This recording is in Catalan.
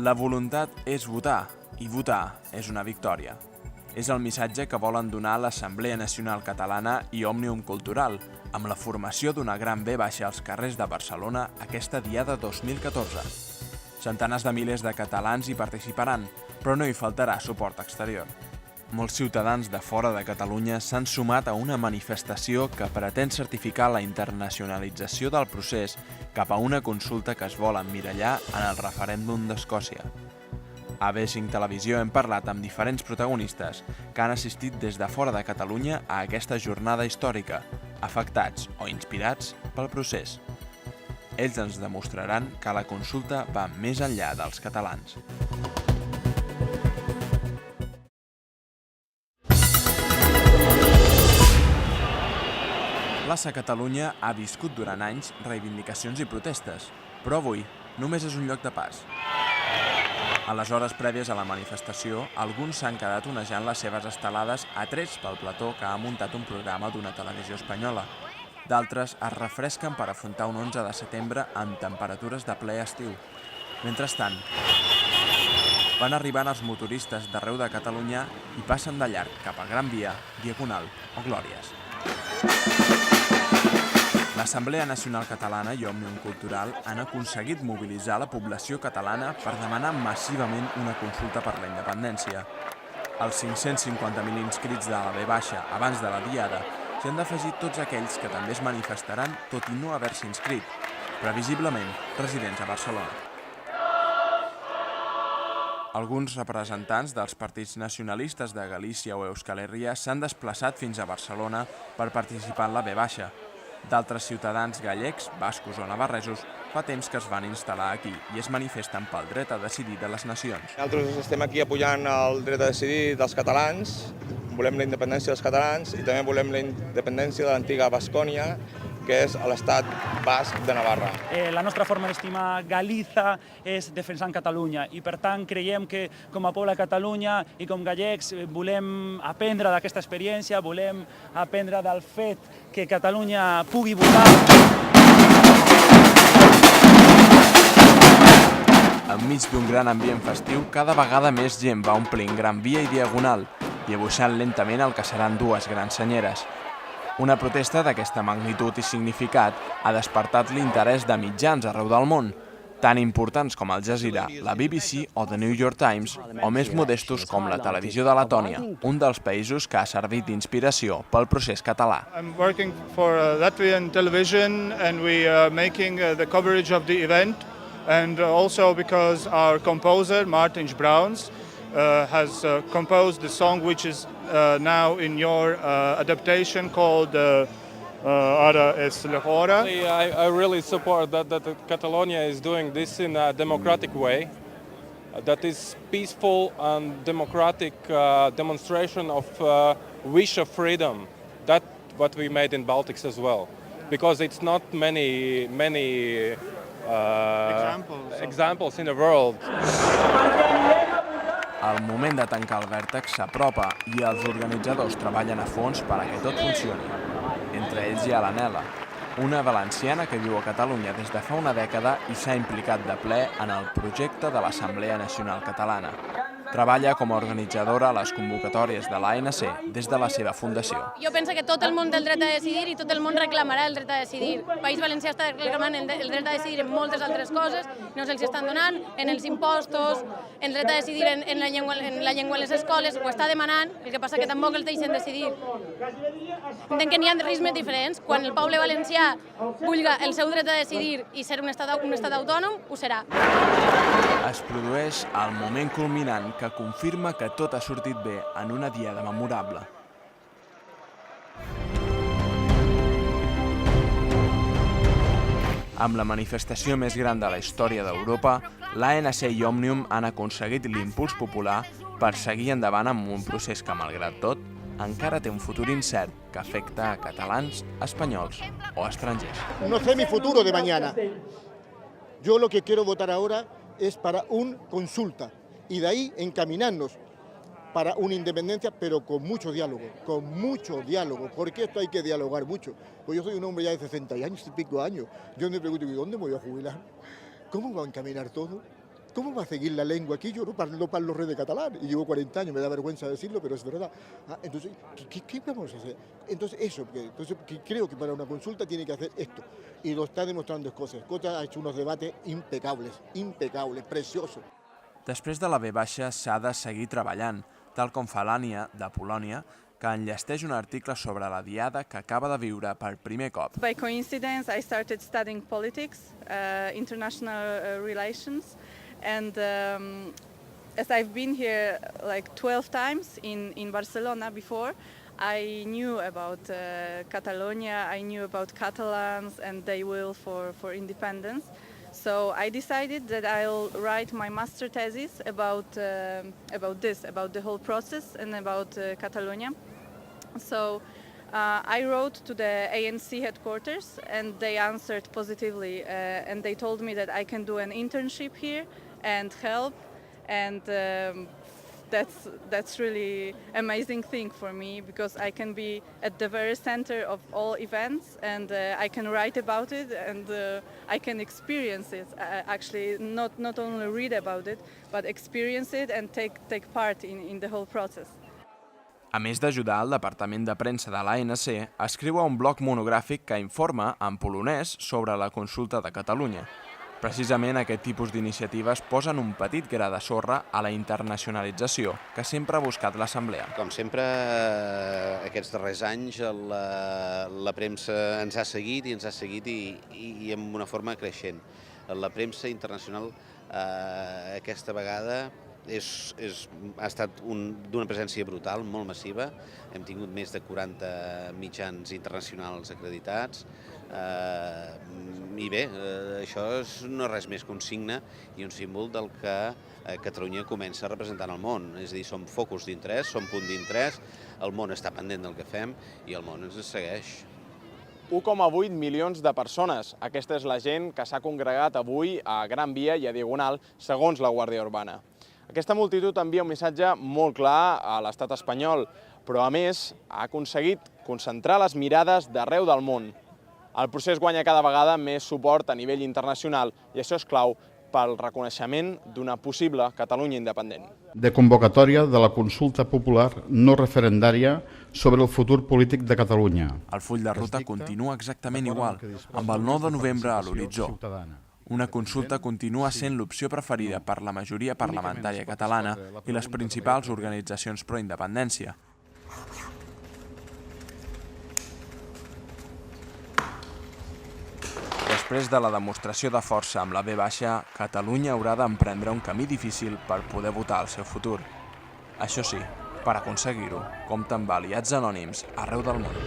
La voluntat és votar, i votar és una victòria. És el missatge que volen donar l'Assemblea Nacional Catalana i Òmnium Cultural, amb la formació d'una gran V baixa als carrers de Barcelona aquesta diada 2014. Centenars de milers de catalans hi participaran, però no hi faltarà suport exterior. Molts ciutadans de fora de Catalunya s'han sumat a una manifestació que pretén certificar la internacionalització del procés cap a una consulta que es vol emmirallar en el referèndum d'Escòcia. A B5 Televisió hem parlat amb diferents protagonistes que han assistit des de fora de Catalunya a aquesta jornada històrica, afectats o inspirats pel procés. Ells ens demostraran que la consulta va més enllà dels catalans. Plaça Catalunya ha viscut durant anys reivindicacions i protestes, però avui només és un lloc de pas. A les hores prèvies a la manifestació, alguns s'han quedat onejant les seves estelades atrets pel plató que ha muntat un programa d'una televisió espanyola. D'altres es refresquen per afrontar un 11 de setembre amb temperatures de ple estiu. Mentrestant, van arribant els motoristes d'arreu de Catalunya i passen de llarg cap a Gran Via, Diagonal o Glòries. L'Assemblea Nacional Catalana i Òmnium Cultural han aconseguit mobilitzar la població catalana per demanar massivament una consulta per la independència. Als 550.000 inscrits de la V baixa abans de la diada s'hi han d'afegir tots aquells que també es manifestaran tot i no haver-se inscrit, previsiblement residents a Barcelona. Alguns representants dels partits nacionalistes de Galícia o Euskal Herria s'han desplaçat fins a Barcelona per participar en la V baixa. D'altres ciutadans gallecs, bascos o navarresos fa temps que es van instal·lar aquí i es manifesten pel dret a decidir de les nacions. Nosaltres estem aquí apoyant el dret a decidir dels catalans, volem la independència dels catalans i també volem la independència de l'antiga Bascònia, que és l'estat basc de Navarra. La nostra forma d'estimar Galiza és defensant Catalunya i per tant creiem que com a poble de Catalunya i com gallecs volem aprendre d'aquesta experiència, volem aprendre del fet que Catalunya pugui votar. Enmig d'un gran ambient festiu, cada vegada més gent va omplint Gran Via i Diagonal, dibuixant lentament el que seran dues grans senyeres. Una protesta d'aquesta magnitud i significat ha despertat l'interès de mitjans arreu del món, tan importants com Al Jazeera, la BBC o The New York Times, o més modestos com la televisió de Letònia, un dels països que ha servit d'inspiració pel procés català. I'm working for Latvian television and we are making the coverage of the event, and also because our composer Martin Browns has composed the song which is now in your adaptation called Ara es Lahora. I really support that Catalonia is doing this in a democratic way, that is peaceful and democratic demonstration of wish of freedom. That what we made in Baltics as well, because it's not many examples in the world. El moment de tancar el vèrtex s'apropa i els organitzadors treballen a fons per a que tot funcioni. Entre ells hi ha la Nela, una valenciana que viu a Catalunya des de fa una dècada i s'ha implicat de ple en el projecte de l'Assemblea Nacional Catalana. Treballa com a organitzadora a les convocatòries de l'ANC des de la seva fundació. Jo penso que tot el món té el dret a decidir i tot el món reclamarà el dret a decidir. El País Valencià està reclamant el dret a decidir en moltes altres coses, no se'ls estan donant, en els impostos, el dret a decidir en la llengua a les escoles, ho està demanant, el que passa que tampoc els deixen decidir. Entenc que n'hi ha ritmes diferents. Quan el poble valencià vulgui el seu dret a decidir i ser un estat autònom, ho serà. Es produeix el moment culminant que confirma que tot ha sortit bé en una diada memorable. Amb la manifestació més gran de la història d'Europa, l'ANC i Òmnium han aconseguit l'impuls popular per seguir endavant amb un procés que, malgrat tot, encara té un futur incert que afecta a catalans, espanyols o estrangers. No sé mi futuro de mañana. Yo lo que quiero votar ahora es para una consulta y de ahí encaminarnos para una independencia, pero con mucho diálogo, porque esto hay que dialogar mucho. Pues yo soy un hombre ya de 60 años y pico años. Yo me pregunto, ¿y dónde me voy a jubilar? ¿Cómo va a encaminar todo? ¿Cómo va a seguir la lengua aquí? Yo no parlo res de catalán y llevo 40 años, me da vergüenza decirlo, pero es verdad. Entonces, ¿qué vamos a hacer? Entonces, creo que para una consulta tiene que hacer esto. Y lo está demostrando Escocia. Escocia ha hecho unos debates impecables, preciosos. Després de la V baixa s'ha de seguir treballant, tal com fa l'Ània, de Polònia, que enllesteix un article sobre la diada que acaba de viure per primer cop. By coincidence, I started studying politics, international relations, and as I've been here like 12 times in Barcelona before, I knew about Catalonia, I knew about Catalans and their will for independence. So I decided that I'll write my master thesis about the whole process and about Catalonia. So I wrote to the ANC headquarters and they answered positively and they told me that I can do an internship here and help, and that's really amazing thing for me because I can be at the very center of all events and I can write about it and I can experience it. Actually, not only read about it, but experience it and take part in the whole process. A més d'ajudar el Departament de Premsa de l'ANC, escriu a un blog monogràfic que informa en polonès sobre la consulta de Catalunya. Precisament aquest tipus d'iniciatives posen un petit gra de sorra a la internacionalització que sempre ha buscat l'Assemblea. Com sempre, aquests darrers anys la premsa ens ha seguit i amb una forma creixent. La premsa internacional aquesta vegada ha estat d'una presència brutal, molt massiva. Hem tingut més de 40 mitjans internacionals acreditats. I bé, això no és res més que un signe i un símbol del que Catalunya comença a representar en el món. És a dir, som focus d'interès, som punt d'interès, el món està pendent del que fem i el món ens segueix. 1,8 milions de persones. Aquesta és la gent que s'ha congregat avui a Gran Via i a Diagonal, segons la Guàrdia Urbana. Aquesta multitud envia un missatge molt clar a l'estat espanyol, però a més ha aconseguit concentrar les mirades d'arreu del món. El procés guanya cada vegada més suport a nivell internacional i això és clau pel reconeixement d'una possible Catalunya independent. De convocatòria de la consulta popular no referendària sobre el futur polític de Catalunya. El full de ruta continua exactament igual, amb el 9 de novembre a l'horitzó. Una consulta continua sent l'opció preferida per la majoria parlamentària catalana i les principals organitzacions pro-independència. Després de la demostració de força amb la V baixa, Catalunya haurà d'emprendre un camí difícil per poder votar el seu futur. Això sí, per aconseguir-ho, compta amb aliats anònims arreu del món.